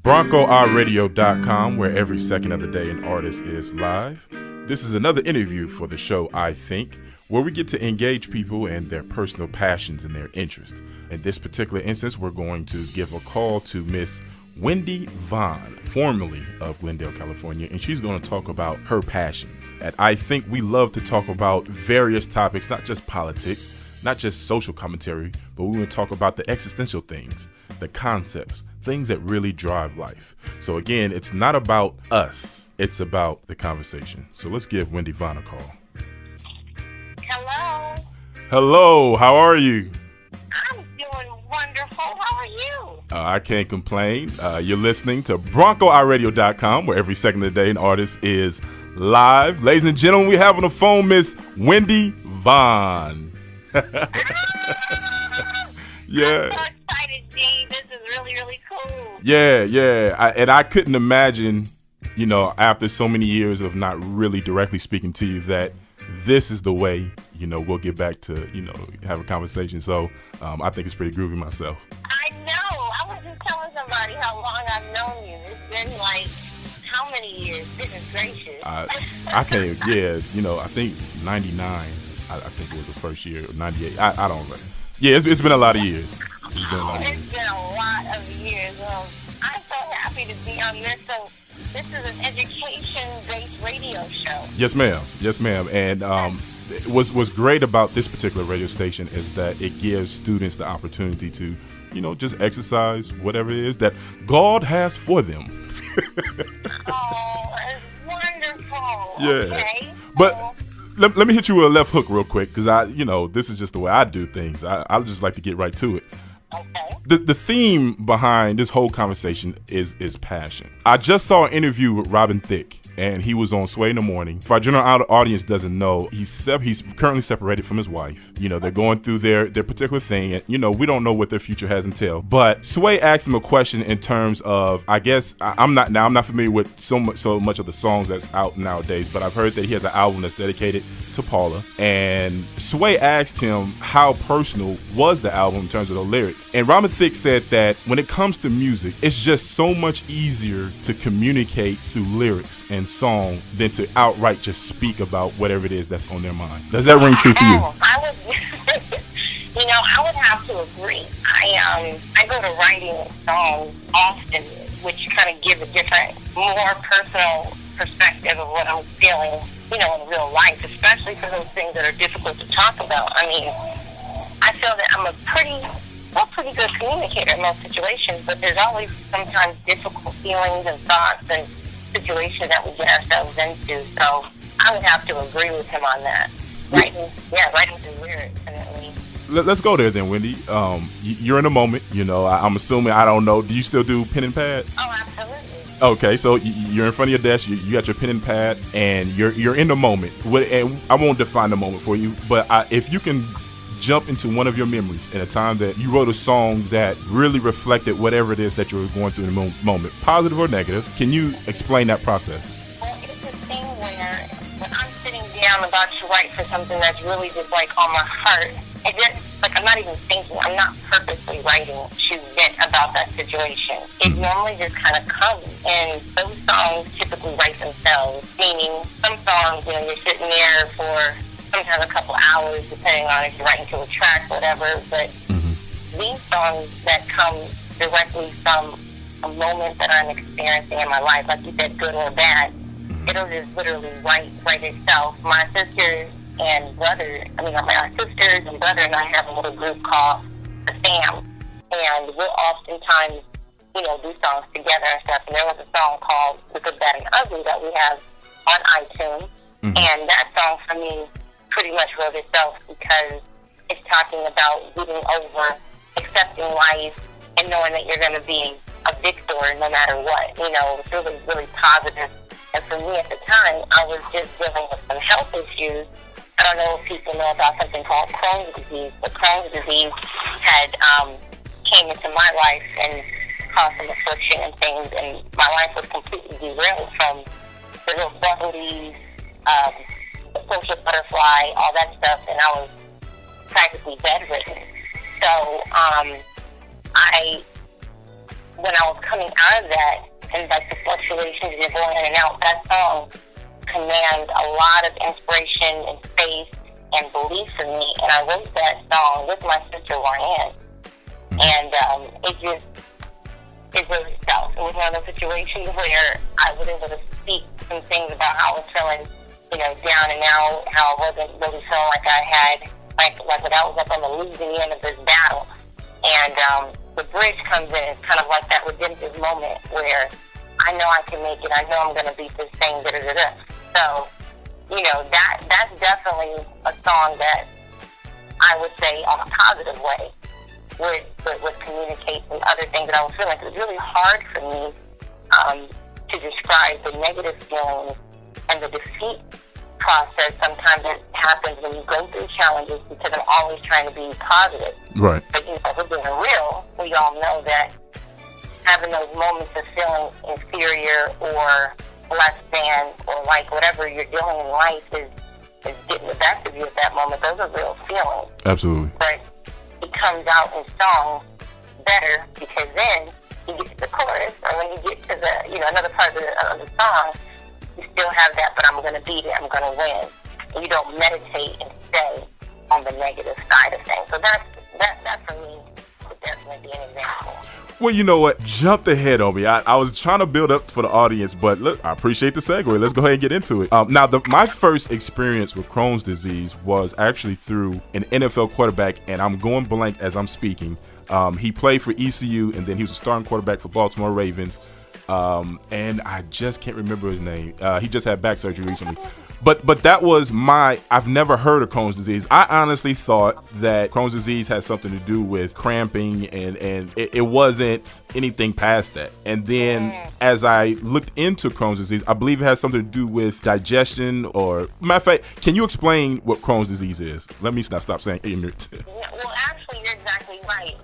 BroncoRadio.com, where every second of the day an artist is live. This is another interview for the show, I Think, where we get to engage people and their personal passions and their interests. In this particular instance, we're going to give a call to Miss Wendi Vaughn, formerly of Glendale, California, and she's going to talk about her passions. At I Think, we love to talk about various topics, not just politics, not just social commentary, but we want to talk about the existential things, the concepts, things that really drive life. So again, it's not about us, it's about the conversation. So let's give Wendi Vaughn a call. Hello. Hello, how are you? I'm doing wonderful. How are you? I can't complain. You're listening to BroncoRadio.com, where every second of the day an artist is live. Ladies and gentlemen, we have on the phone Miss Wendi Vaughn. Yeah. I'm so excited, G. This is really, really cool. Yeah. I couldn't imagine, after so many years of not really directly speaking to you, that this is the way, we'll get back to, have a conversation. So I think it's pretty groovy myself. I know. I was just telling somebody how long I've known you. It's been like, how many years? Goodness gracious. I can't, I think 99, I think it was the first year, 98. I don't know. Yeah, it's been a lot of years. It's been a lot of years. I'm so happy to be on this. So this is an education-based radio show. Yes, ma'am. And what's great about this particular radio station is that it gives students the opportunity to, just exercise whatever it is that God has for them. Oh, it's wonderful. Yeah. Okay. But let me hit you with a left hook real quick, because this is just the way I do things. I just like to get right to it. Okay. The theme behind this whole conversation is passion. I just saw an interview with Robin Thicke, and he was on Sway in the Morning. If our general audience doesn't know, he's currently separated from his wife. They're going through their particular thing, and we don't know what their future has entailed. But Sway asked him a question in terms of, I guess I'm not familiar with so much of the songs that's out nowadays, but I've heard that he has an album that's dedicated to Paula. And Sway asked him how personal was the album in terms of the lyrics. And Robin Thicke said that when it comes to music, it's just so much easier to communicate through lyrics and song than to outright just speak about whatever it is that's on their mind. Does that ring true for you? I would have to agree. I go to writing songs often, which kind of give a different, more personal perspective of what I'm feeling, in real life, especially for those things that are difficult to talk about. I feel that I'm a pretty good communicator in most situations, but there's always sometimes difficult feelings and thoughts and situations that we get ourselves into. So I would have to agree with him on that. Writing through lyrics, definitely. Let's go there then, Wendi. You're in a moment, I'm assuming, I don't know, do you still do pen and pad? Oh, absolutely. Okay, so you're in front of your desk, you got your pen and pad, and you're in the moment. And I won't define the moment for you, but if you can jump into one of your memories in a time that you wrote a song that really reflected whatever it is that you were going through in the moment, positive or negative, can you explain that process? Well, it's a thing where when I'm sitting down about to write for something that's really just like on my heart, and just like I'm not even thinking, I'm not purposely writing to vent about that situation. It normally just kind of comes, and those songs typically write themselves. Meaning, some songs, you're sitting there for sometimes a couple hours, depending on if you're writing to a track, whatever. But these songs that come directly from a moment that I'm experiencing in my life, like you said, good or bad, it'll just literally write itself. My sisters and brother, my sisters and brother and I have a little group called The Fam, and we'll oftentimes, do songs together and stuff. And there was a song called The Good, Bad, and Ugly that we have on iTunes, and that song for me pretty much wrote itself because it's talking about getting over, accepting life, and knowing that you're going to be a victor no matter what. It's really, really positive. And for me at the time, I was just dealing with some health issues. I don't know if people know about something called Crohn's disease, but Crohn's disease had came into my life and caused some affliction and things, and my life was completely derailed from the little bubbly, the social butterfly, all that stuff, and I was practically bedridden. So I when I was coming out of that, and like the fluctuations and going in and out, that song commands a lot of inspiration and faith and belief in me. And I wrote that song with my sister Ryan, and it really felt. It was one of those situations where I was able to speak some things about how I was feeling, down and out, how I wasn't really feeling like I had, like that I was up on the losing end of this battle. And the bridge comes in, it's kind of like that redemptive moment where I know I can make it, I know I'm going to beat this thing, da-da-da-da. So, that's definitely a song that I would say on a positive way would communicate some other things that I was feeling. It's really hard for me to describe the negative feelings and the defeat process. Sometimes it happens when you go through challenges because I'm always trying to be positive. Right. But if we're being real, we all know that having those moments of feeling inferior or less than, or like whatever you're doing in life is getting the best of you at that moment, those are real feelings. Absolutely. But it comes out in song better because then you get to the chorus, or when you get to the, another part of the song, you still have that, but I'm going to beat it, I'm going to win. And you don't meditate and stay on the negative side of things. So that for me would definitely be an example. Well, you know what? Jumped ahead on me. I was trying to build up for the audience, but look, I appreciate the segue. Let's go ahead and get into it. Now, my first experience with Crohn's disease was actually through an NFL quarterback, and I'm going blank as I'm speaking. He played for ECU, and then he was a starting quarterback for Baltimore Ravens. And I just can't remember his name. He just had back surgery recently. But that was I've never heard of Crohn's disease. I honestly thought that Crohn's disease had something to do with cramping, and it wasn't anything past that. And then as I looked into Crohn's disease, I believe it has something to do with digestion, or matter of fact, can you explain what Crohn's disease is? Let me not stop saying ignorant. Well, actually, you're exactly right.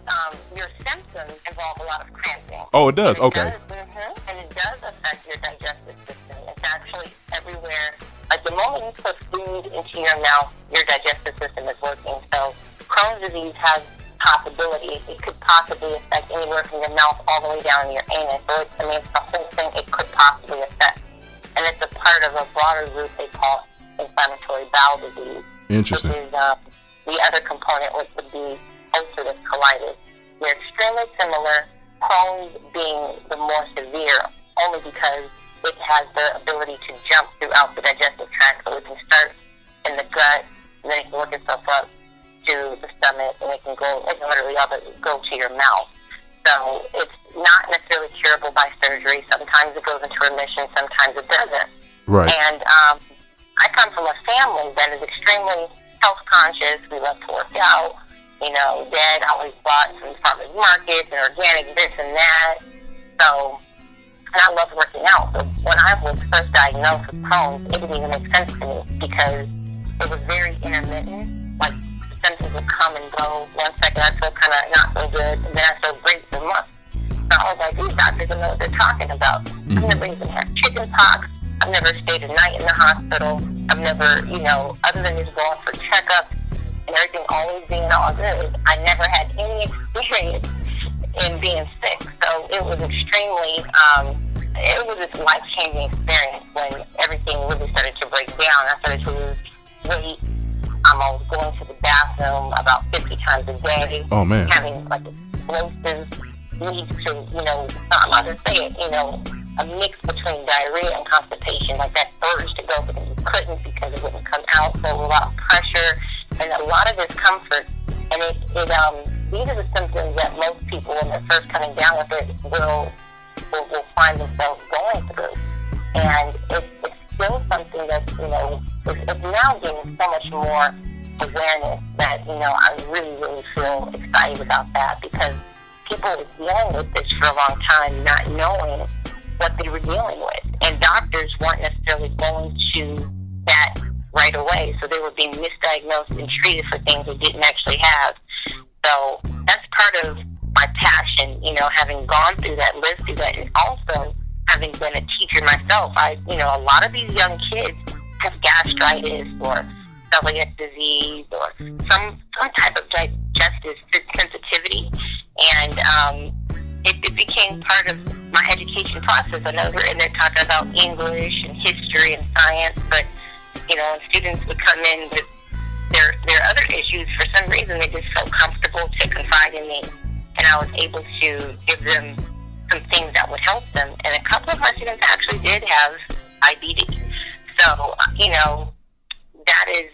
Your symptoms involve a lot of cramping. Oh, it does? Okay. And it does affect your digestive system. It's actually everywhere. Like the moment you put food into your mouth, your digestive system is working. So Crohn's disease has possibility. It could possibly affect anywhere from your mouth all the way down to your anus. So it's the whole thing it could possibly affect. And it's a part of a broader group they call inflammatory bowel disease. Interesting. Which is the other component, which would be ulcerative colitis. They're extremely similar, Crohn's being the more severe, only because it has the ability to jump throughout the digestive tract. So it can start in the gut, and then it can work itself up to the stomach, and it can literally go to your mouth. So it's not necessarily curable by surgery. Sometimes it goes into remission, sometimes it doesn't. Right. And I come from a family that is extremely health conscious. We love to work out. Dad always bought from farmers markets and organic this and that. So, and I love working out. So when I was first diagnosed with Crohn's, it didn't even make sense to me because it was very intermittent. Like, the symptoms would come and go. 1 second I feel kind of not so good, and then I feel great for months. So I was like, these doctors don't know what they're talking about. I've never even had chicken pox. I've never stayed a night in the hospital. I've never, other than just going for checkups and everything always being all good, I never had any experience in being sick. So it was extremely, it was this life-changing experience when everything really started to break down. I started to lose weight. I was going to the bathroom about 50 times a day. Oh, man. Having like explosive needs to, I'm not going to say it, a mix between diarrhea and constipation, like that urge to go, but you couldn't because it wouldn't come out. So a lot of pressure and a lot of discomfort. And these are the symptoms that most people, when they're first coming down with it, will find themselves going through. And it's still something that's, it's now getting so much more awareness that, I really, really feel excited about that because people were dealing with this for a long time, not knowing what they were dealing with. And doctors weren't necessarily going to that right away. So they were being misdiagnosed and treated for things they didn't actually have. So that's part of my passion, having gone through that, lived through that, and also having been a teacher myself. A lot of these young kids have gastritis or celiac disease or some type of digestive sensitivity. And it became part of my education process. I know we're in there talking about English and history and science, but, and students would come in with their other issues. For some reason, they just felt comfortable to confide in me, and I was able to give them some things that would help them. And a couple of my students actually did have IBD. So, that is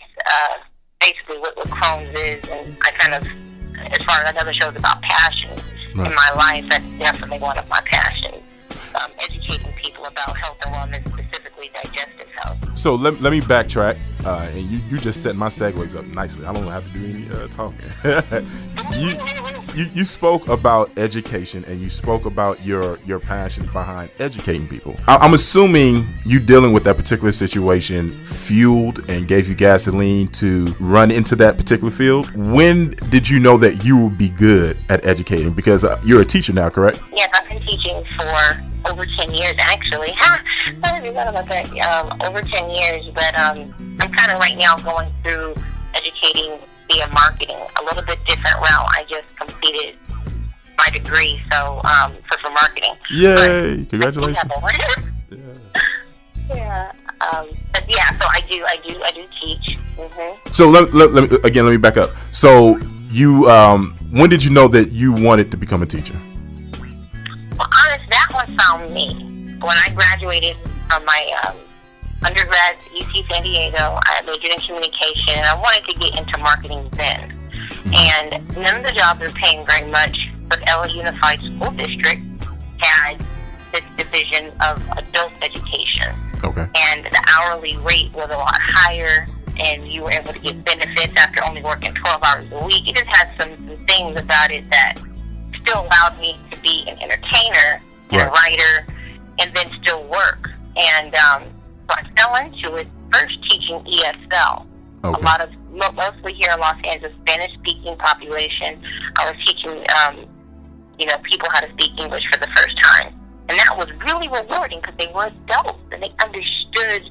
basically what Crohn's is. And I kind of, as far as another show is about passion in my life, that's definitely one of my passions. Educating people about health and wellness, specifically digestive health. So let me backtrack, and you just set my segues up nicely. I don't have to do any talking. You spoke about education, and you spoke about your passion behind educating people. I'm assuming you dealing with that particular situation fueled and gave you gasoline to run into that particular field. When did you know that you would be good at educating? Because you're a teacher now, correct? Yes, I've been teaching for over 10 years, actually. I didn't even know about that. Over 10 years, but I'm kind of right now going through educating via marketing, a little bit different route. I just completed my degree, so for marketing. Yay! But congratulations. Yeah. But yeah, so I do teach. Mm-hmm. So let me back up. So you, when did you know that you wanted to become a teacher? Well, honest, that one found me. When I graduated from my undergrad at UC San Diego, I majored in communication, and I wanted to get into marketing then. Mm-hmm. And none of the jobs were paying very much, but LA Unified School District had this division of adult education. Okay. And the hourly rate was a lot higher, and you were able to get benefits after only working 12 hours a week. It just had some things about it that still allowed me to be an entertainer and a writer, and then still work. And so I fell into it, first teaching ESL. Okay. A lot of, mostly here in Los Angeles, Spanish-speaking population. I was teaching, people how to speak English for the first time. And that was really rewarding because they were adults and they understood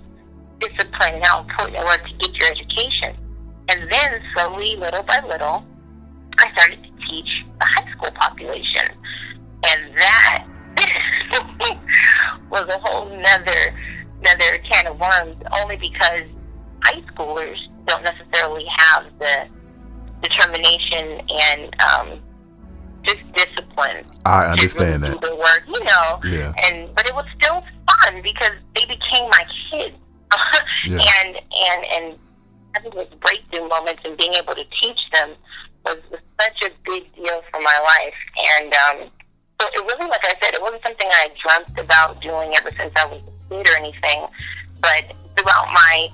discipline and how important it was to get your education. And then slowly, little by little, I started to teach the high school population. And that was a whole another can of worms, only because high schoolers don't necessarily have the determination and just discipline. I understand that. Do the work, Yeah. But it was still fun because they became my kids. Yeah. And having those breakthrough moments and being able to teach them was such a big deal for my life. And so it really, like I said, it wasn't something I dreamt about doing ever since I was a kid or anything. But throughout my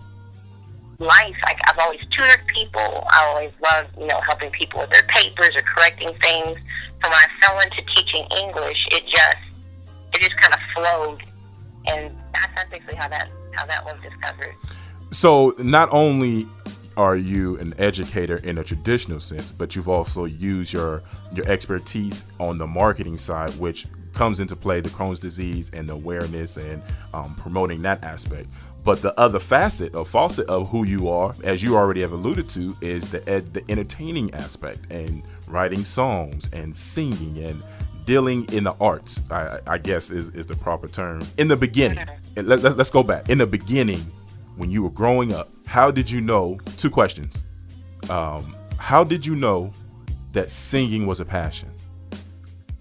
life, I've always tutored people. I always loved, helping people with their papers or correcting things. So when I fell into teaching English, it just kind of flowed, and that's basically how that was discovered. So not only are you an educator in a traditional sense, but you've also used your expertise on the marketing side, which comes into play the Crohn's disease and the awareness and promoting that aspect. But the other faucet of who you are, as you already have alluded to, is the entertaining aspect and writing songs and singing and dealing in the arts, I guess is the proper term. In the beginning, let's go back. In the beginning, when you were growing up, how did you know? Two questions. How did you know that singing was a passion?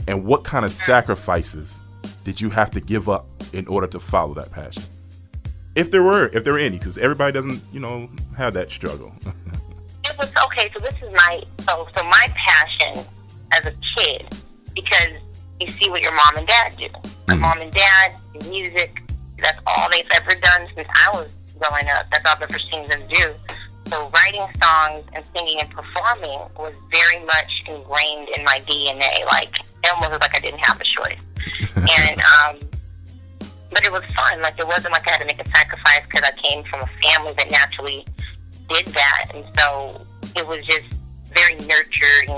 And what kind of sacrifices did you have to give up in order to follow that passion? If there were any, because everybody doesn't, have that struggle. It was okay. So this is my passion as a kid, because you see what your mom and dad do. My mom and dad do music. That's all they've ever done since I was growing up. That's all I've ever seen them do. So writing songs and singing and performing was very much ingrained in my DNA. Like, it almost was like I didn't have a choice. And but it was fun. Like, it wasn't like I had to make a sacrifice because I came from a family that naturally did that. And so it was just very nurturing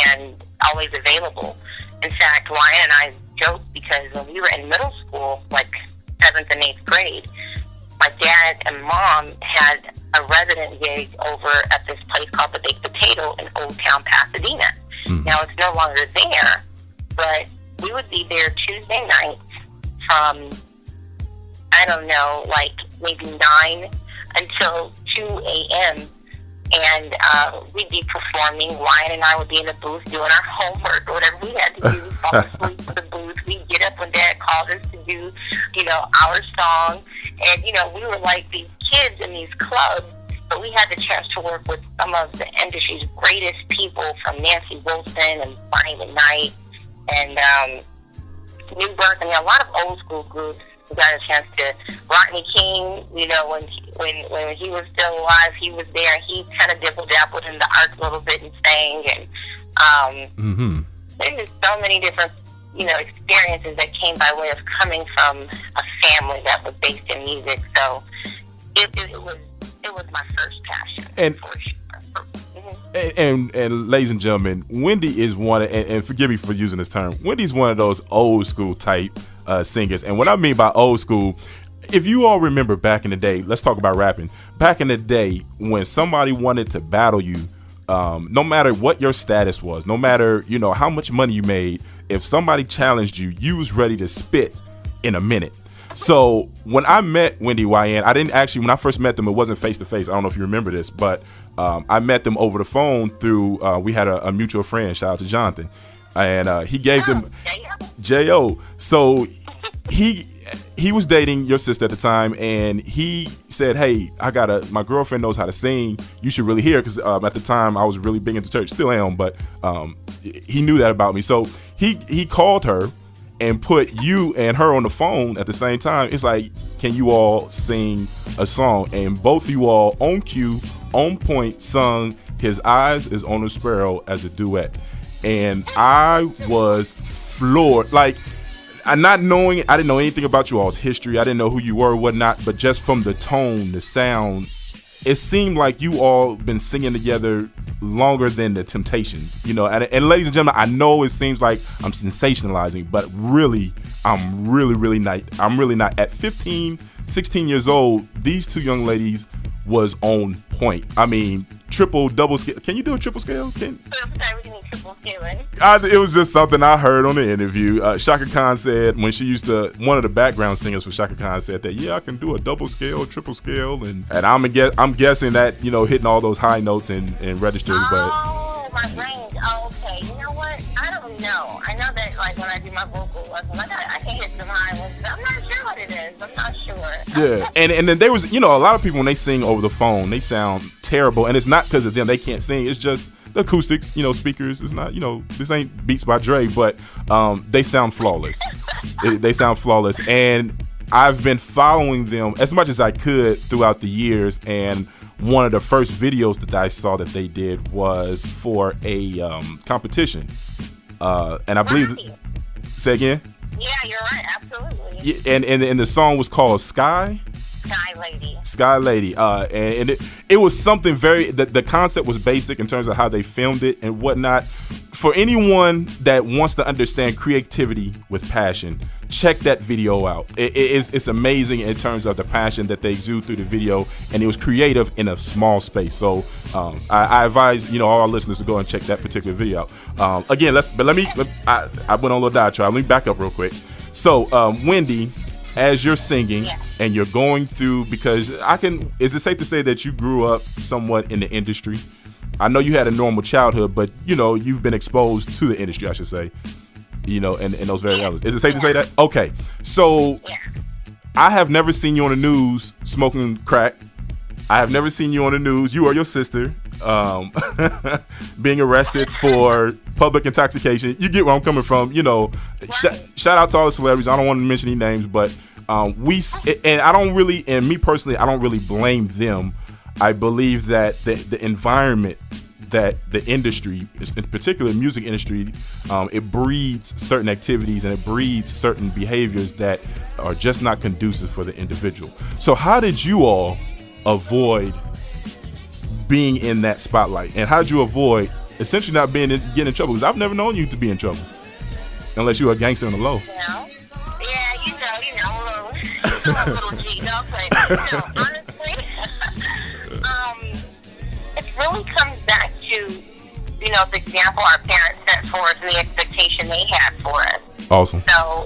and always available. In fact, Ryan and I joked because when we were in middle school, like 7th and 8th grade, my dad and mom had a resident gig over at this place called the Baked Potato in Old Town Pasadena. Now, it's no longer there, but we would be there Tuesday nights from, I don't know, like maybe 9 until 2 a.m. And we'd be performing. Ryan and I would be in the booth doing our homework or whatever we had to do. Fall asleep in the booth. We'd get up when Dad called us to do, our song. And, we were like these kids in these clubs, but we had the chance to work with some of the industry's greatest people, from Nancy Wilson and Bonnie McKnight and New Birth. A lot of old school groups. We got a chance to, Rodney King, when he was still alive, he was there. He kind of dibble-dabbled in the arts a little bit and sang. And there's just so many different, experiences that came by way of coming from a family that was based in music. So it was my first passion, for sure. And ladies and gentlemen, Wendi is one, and forgive me for using this term, Wendi's one of those old school type singers. And what I mean by old school, if you all remember back in the day, let's talk about rapping. Back in the day, when somebody wanted to battle you, no matter what your status was, no matter, how much money you made, if somebody challenged you, you was ready to spit in a minute. So when I met Wendi YN, I didn't actually, when I first met them, it wasn't face to face. I don't know if you remember this, but I met them over the phone through, we had a mutual friend, shout out to Jonathan. And he gave them J.O. So he was dating your sister at the time, and he said, hey, my girlfriend knows how to sing. You should really hear, because at the time I was really big into church, still am, but he knew that about me. So he called her and put you and her on the phone at the same time. It's like, can you all sing a song? And both of you all on cue, on point, sung His Eyes Is on a Sparrow as a duet. And I was floored. Like, I didn't know anything about you all's history. I didn't know who you were or whatnot, but just from the tone, the sound, it seemed like you all been singing together longer than the Temptations, and ladies and gentlemen, I know it seems like I'm sensationalizing, but really, I'm really not. At 15, 16 years old, these two young ladies was on point. I mean, triple, double scale. Can you do a triple scale? It was just something I heard on the interview. Shaka Khan said when she used to, one of the background singers for Shaka Khan said that, yeah, I can do a double scale, triple scale, and I'm guessing that, hitting all those high notes and registers. Oh, my brain's okay. You know what? I don't know. I know that, like, when I do my vocal lessons, I can hit some high ones. I'm not sure what it is. I'm not sure. Yeah, and then there was, a lot of people when they sing over the phone, they sound terrible, and it's not because of them. They can't sing. It's just the acoustics, speakers. It's not, this ain't Beats by Dre, but they sound flawless. They sound flawless, and I've been following them as much as I could throughout the years, and one of the first videos that I saw that they did was for a competition, and I believe. Say again. Yeah, you're right. Absolutely. Yeah, and the song was called Sky. Sky Lady. And it was something very. The concept was basic in terms of how they filmed it and whatnot. For anyone that wants to understand creativity with passion, check that video out. It's amazing in terms of the passion that they exude through the video, and it was creative in a small space. So I advise all our listeners to go and check that particular video out. Again, I went on a little diatribe. Let me back up real quick. So Wendi, as you're singing and you're going through, because is it safe to say that you grew up somewhat in the industry? I know you had a normal childhood, but you've been exposed to the industry, I should say, in those very elements. Is it safe to say that? Okay. So I have never seen you on the news smoking crack. I have never seen you on the news, you or your sister, being arrested for public intoxication. You get where I'm coming from. Shout out to all the celebrities. I don't want to mention any names, but me personally, I don't really blame them. I believe that the environment that the industry, in particular the music industry, it breeds certain activities and it breeds certain behaviors that are just not conducive for the individual. So how did you all avoid being in that spotlight? And how did you avoid essentially not getting in trouble? Because I've never known you to be in trouble. Unless you're a gangster on the low. A little G, but honestly, it really comes back to, the example our parents set for us and the expectation they had for us. Awesome. So,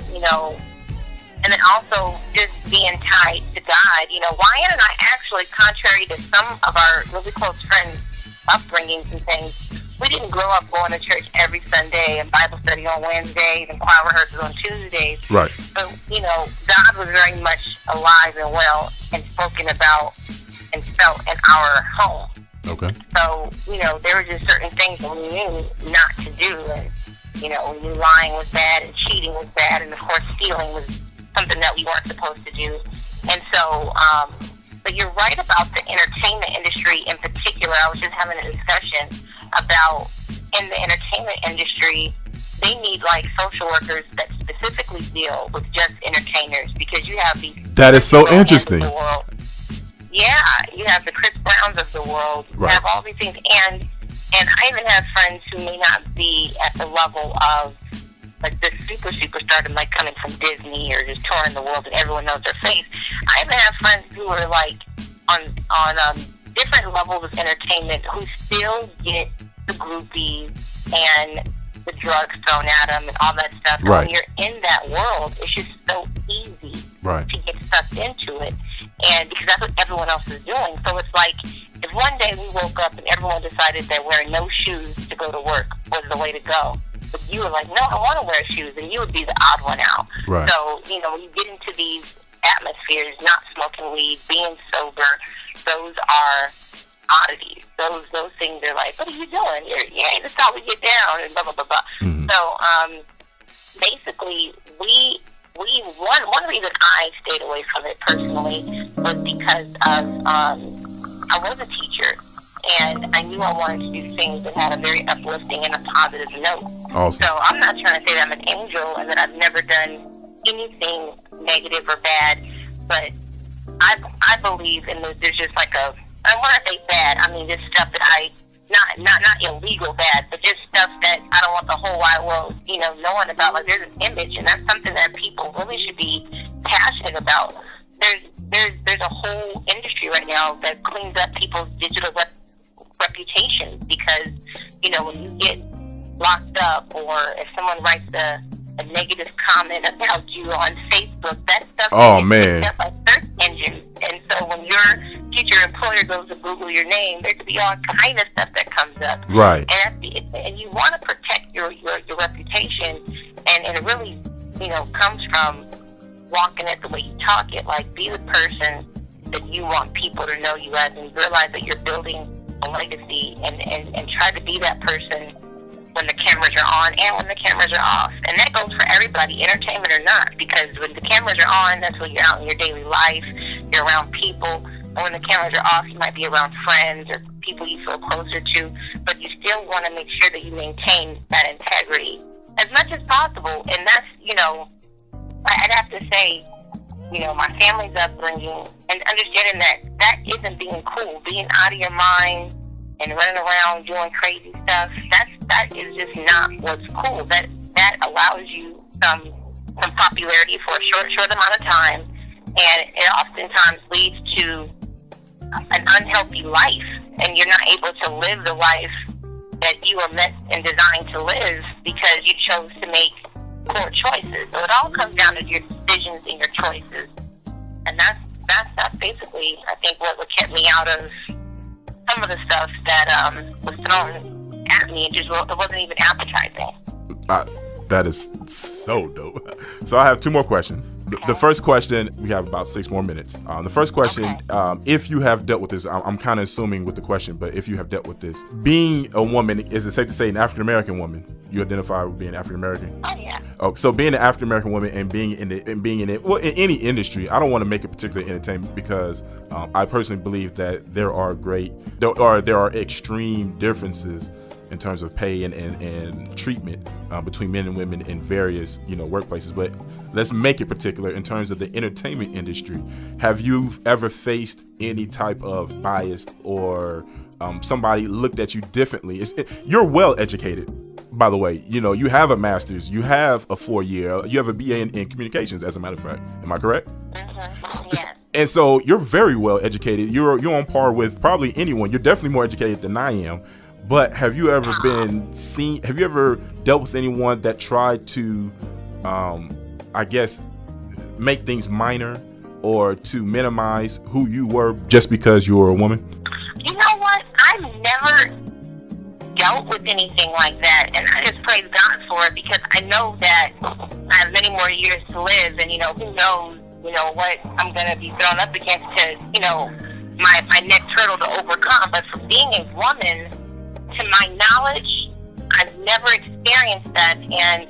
and then also just being tied to God. Wyatt and I actually, contrary to some of our really close friends' upbringings and things, we didn't grow up going to church every Sunday and Bible study on Wednesdays and choir rehearsals on Tuesdays. Right. But, God was very much alive and well and spoken about and felt in our home. Okay. So, there were just certain things that we knew not to do. And, we knew lying was bad and cheating was bad. And, of course, stealing was something that we weren't supposed to do. And so, but you're right about the entertainment industry in particular. I was just having a discussion about in the entertainment industry, they need like social workers that specifically deal with just entertainers, because you have these. That is so interesting. Yeah, you have the Chris Browns of the world. You Right. have all these things, and I even have friends who may not be at the level of like the superstardom, like coming from Disney or just touring the world and everyone knows their face. I even have friends who are like on different levels of entertainment who still get the groupies and the drugs thrown at them and all that stuff. Right. When you're in that world, it's just so easy Right. to get sucked into it, and because that's what everyone else is doing. So it's like if one day we woke up and everyone decided that wearing no shoes to go to work was the way to go, but you were like, no, I want to wear shoes, and you would be the odd one out. Right. So, when you get into these atmospheres, not smoking weed, being sober, those are oddities. Those things are like, what are you doing? That's how we get down, and blah, blah, blah, blah. Mm-hmm. So, basically, one reason I stayed away from it personally was because of, I was a teacher, and I knew I wanted to do things that had a very uplifting and a positive note. Awesome. So I'm not trying to say that I'm an angel and that I've never done anything negative or bad, but I believe in there's just like and when I say bad, I mean just stuff that not illegal bad, but just stuff that I don't want the whole wide world, knowing about. Like there's an image, and that's something that people really should be passionate about. There's a whole industry right now that cleans up people's digital reputations, because when you get locked up, or if someone writes a negative comment about you on Facebook, that stuff man, up by search engines. And so when your future employer goes to Google your name, there could be all kind of stuff that comes up. Right. And you want to protect your reputation, and it really comes from walking it the way you talk it. Like, be the person that you want people to know you as, and realize that you're building a legacy, and try to be that person when the cameras are on and when the cameras are off. And that goes for everybody, entertainment or not, because when the cameras are on, that's when you're out in your daily life, you're around people. And when the cameras are off, you might be around friends or people you feel closer to, but you still want to make sure that you maintain that integrity as much as possible. And that's, I'd have to say, my family's upbringing, and understanding that isn't being cool, being out of your mind and running around doing crazy stuff. That is just not what's cool. That allows you some popularity for a short amount of time, and it oftentimes leads to an unhealthy life, and you're not able to live the life that you were meant and designed to live because you chose to make poor choices. So it all comes down to your decisions and your choices, and that's basically, I think, what kept me out of some of the stuff that was thrown at me. It wasn't even appetizing. That is so dope. So I have two more questions. The first question, we have about 6 more minutes. The first question, if you have dealt with this, I'm kind of assuming with the question, but if you have dealt with this, being a woman, is it safe to say an African-American woman, you identify with being African-American? Oh, yeah. Oh, so being an African-American woman and being in any industry, I don't want to make it particularly entertainment, because I personally believe that there are extreme differences in terms of pay and treatment between men and women in various workplaces. But let's make it particular in terms of the entertainment industry. Have you ever faced any type of bias, or somebody looked at you differently? You're well educated, by the way. You have a master's, you have a 4-year, you have a BA in communications, as a matter of fact. Am I correct? Mm-hmm. Yes. And so you're very well educated. You're on par with probably anyone. You're definitely more educated than I am. But have you ever dealt with anyone that tried to I guess, make things minor or to minimize who you were just because you were a woman? You know what? I've never dealt with anything like that, and I just praise God for it, because I know that I have many more years to live, and, who knows, what I'm going to be thrown up against to, my next hurdle to overcome. But for being a woman, to my knowledge, I've never experienced that, and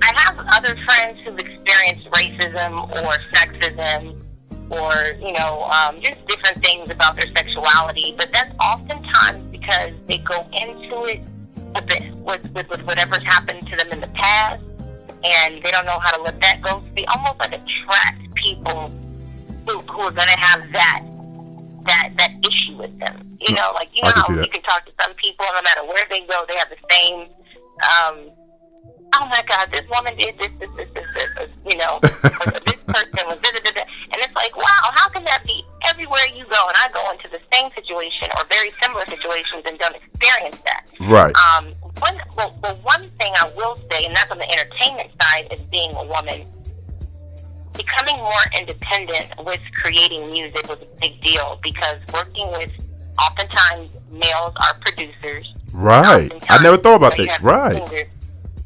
I have other friends who've experienced racism or sexism or, just different things about their sexuality, but that's oftentimes because they go into it a bit with whatever's happened to them in the past, and they don't know how to let that go. So they almost like attract people who are going to have that issue with them. How you can talk to some people, no matter where they go, they have the same, oh my God, this woman did this, or this person was da-da-da-da. And it's like, wow, how can that be everywhere you go? And I go into the same situation or very similar situations and don't experience that. Right. One thing I will say, and that's on the entertainment side, is being a woman, becoming more independent with creating music was a big deal, because working with, oftentimes, males are producers. Right. I never thought about that. Right.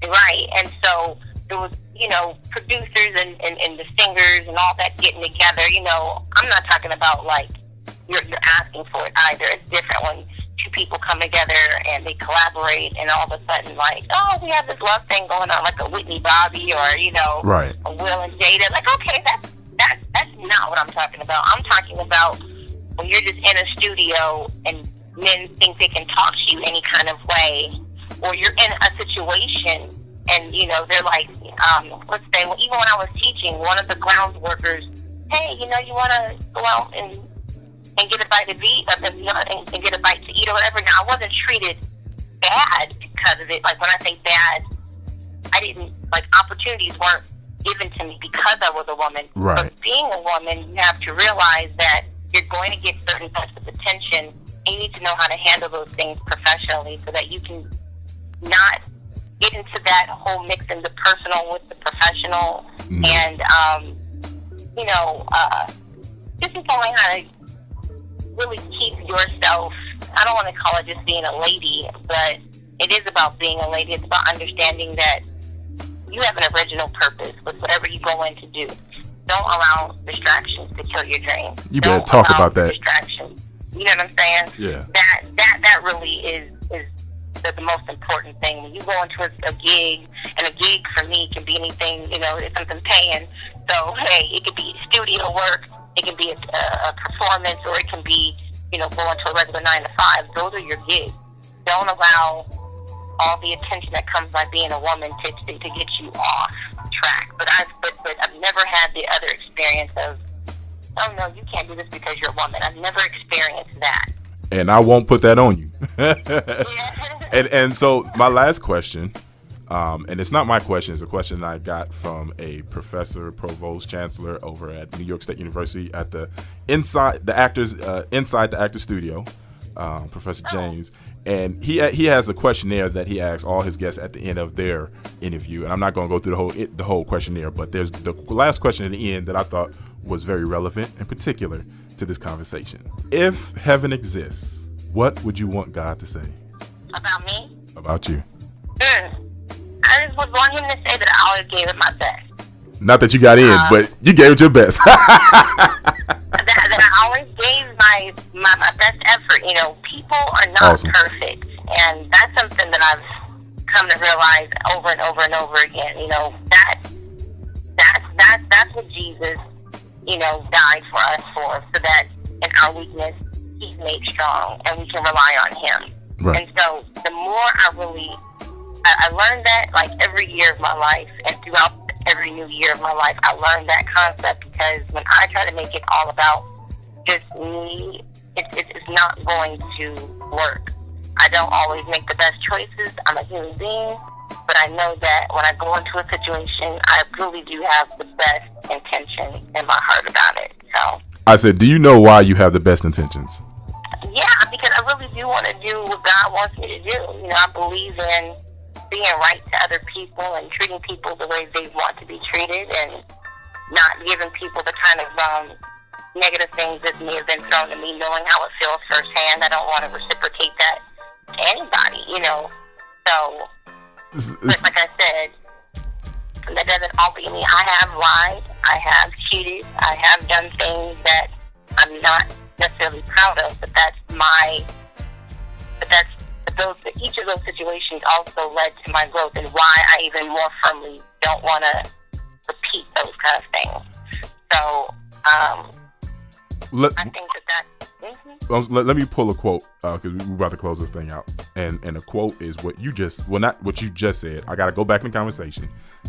Right. And so there was, producers and the singers and all that getting together. I'm not talking about like you're asking for it either. It's different when two people come together and they collaborate, and all of a sudden, like, oh, we have this love thing going on, like a Whitney Bobby or right, a Will and Jada. Like, okay, that's not what I'm talking about. I'm talking about when you're just in a studio and men think they can talk to you any kind of way, or you're in a situation and they're like, let's say, even when I was teaching, one of the grounds workers, hey, you want to go out and get a bite to eat, and get a bite to eat or whatever. Now, I wasn't treated bad because of it. Like, when I say bad, I didn't, like, opportunities weren't given to me because I was a woman. Right. But being a woman, you have to realize that you're going to get certain types of attention, and you need to know how to handle those things professionally so that you can not get into that whole mixing the personal with the professional, and just knowing how to really keep yourself. I don't want to call it just being a lady, but it is about being a lady. It's about understanding that you have an original purpose with whatever you go in to do. Don't allow distractions to kill your dreams. You better talk about that. Distractions. You know what I'm saying? Yeah. That really is the most important thing. When you go into a gig, and a gig for me can be anything, it's something paying. So, hey, it could be studio work, it can be a performance, or it can be, going to a regular 9 to 5. Those are your gigs. Don't allow all the attention that comes by being a woman to get you off track. But I've never had the other experience of, oh no, you can't do this because you're a woman. I've never experienced that. And I won't put that on you. Yeah. and so my last question, and it's not my question, it's a question I got from a professor, provost, chancellor over at New York State University at inside the actor studio, Professor James. And he has a questionnaire that he asks all his guests at the end of their interview. And I'm not going to go through the whole questionnaire, but there's the last question at the end that I thought was very relevant and particular to this conversation. If heaven exists, what would you want God to say? About me? About you. I just would want him to say that I always gave it my best. Not that you got in, but you gave it your best. that I always gave my best effort. People are not perfect, and that's something that I've come to realize over and over and over again. That's what Jesus, died for us for, so that in our weakness He's made strong, and we can rely on Him. Right. And so the more I learned that, like, every year of my life, and throughout every new year of my life, I learned that concept, because when I try to make it all about just me, it's not going to work. I don't always make the best choices. I'm a human being, but I know that when I go into a situation, I really do have the best intention in my heart about it. So I said, do you know why you have the best intentions? Yeah, because I really do want to do what God wants me to do. I believe in being right to other people and treating people the way they want to be treated, and not giving people the kind of negative things that may have been thrown to me, knowing how it feels firsthand. I don't want to reciprocate that to anybody, you know. So, but like I said, that doesn't all be me. I have lied. I have cheated. I have done things that I'm not necessarily proud of, but each of those situations also led to my growth, and why I even more firmly don't want to repeat those kind of things. So, I think that. Mm-hmm. Let me pull a quote, because we're about to close this thing out. And a quote is what you just, well, not what you just said. I got to go back in the conversation.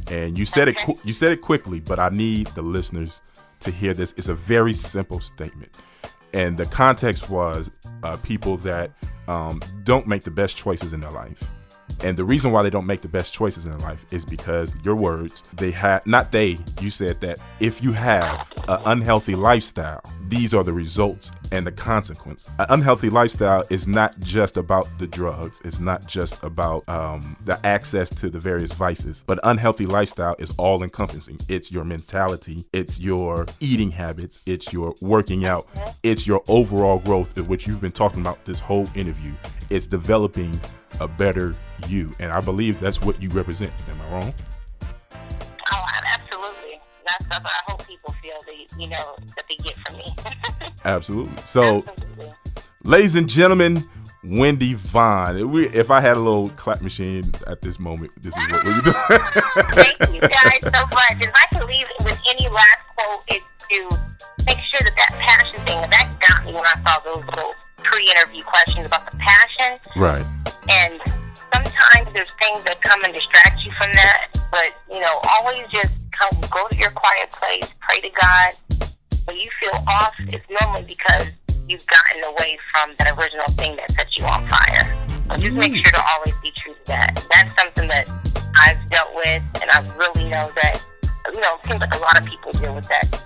And you said you said it quickly, but I need the listeners to hear this. It's a very simple statement. And the context was people that don't make the best choices in their life. And the reason why they don't make the best choices in their life is because, your words, you said that if you have an unhealthy lifestyle, these are the results and the consequence. An unhealthy lifestyle is not just about the drugs. It's not just about the access to the various vices, but unhealthy lifestyle is all encompassing. It's your mentality. It's your eating habits. It's your working out. It's your overall growth, which you've been talking about this whole interview. It's developing a better you, and I believe that's what you represent. Am I wrong? Oh, absolutely. That's what I hope people feel that they get from me. Absolutely. So, absolutely. Ladies and gentlemen, Wendi Vaughn. If I had a little clap machine at this moment, this is what we're doing. Thank you guys so much. If I can leave with any last quote, it's to make sure that passion thing, that got me when I saw those little pre-interview questions about the passion. Right. And sometimes there's things that come and distract you from that, but always just go to your quiet place, pray to God. When you feel off, it's normally because you've gotten away from that original thing that set you on fire. So just make sure to always be true to that. That's something that I've dealt with, and I really know that it seems like a lot of people deal with that.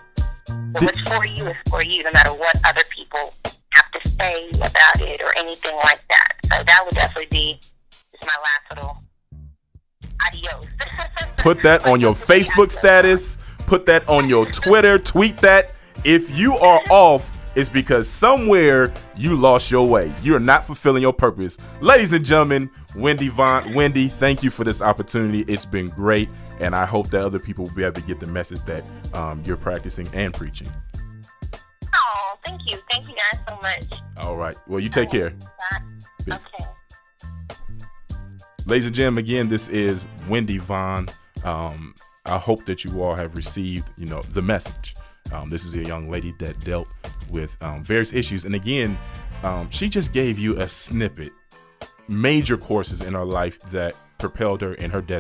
So what's for you is for you, no matter what other people have to say about it or anything like that. So that would definitely be just my last little adios. Put that on your Facebook status. Put that on your Twitter. Tweet that. If you are off, it's because somewhere you lost your way. You're not fulfilling your purpose. Ladies and gentlemen, Wendi Vaughn. Wendi, thank you for this opportunity. It's been great, and I hope that other people will be able to get the message that you're practicing and preaching. Oh, thank you. Thank you guys so much. All right. Well, you take care. Peace. Okay. Ladies and gentlemen, again, this is Wendi Vaughn. I hope that you all have received, the message. This is a young lady that dealt with various issues. And again, she just gave you a snippet, major courses in her life that propelled her in her destiny.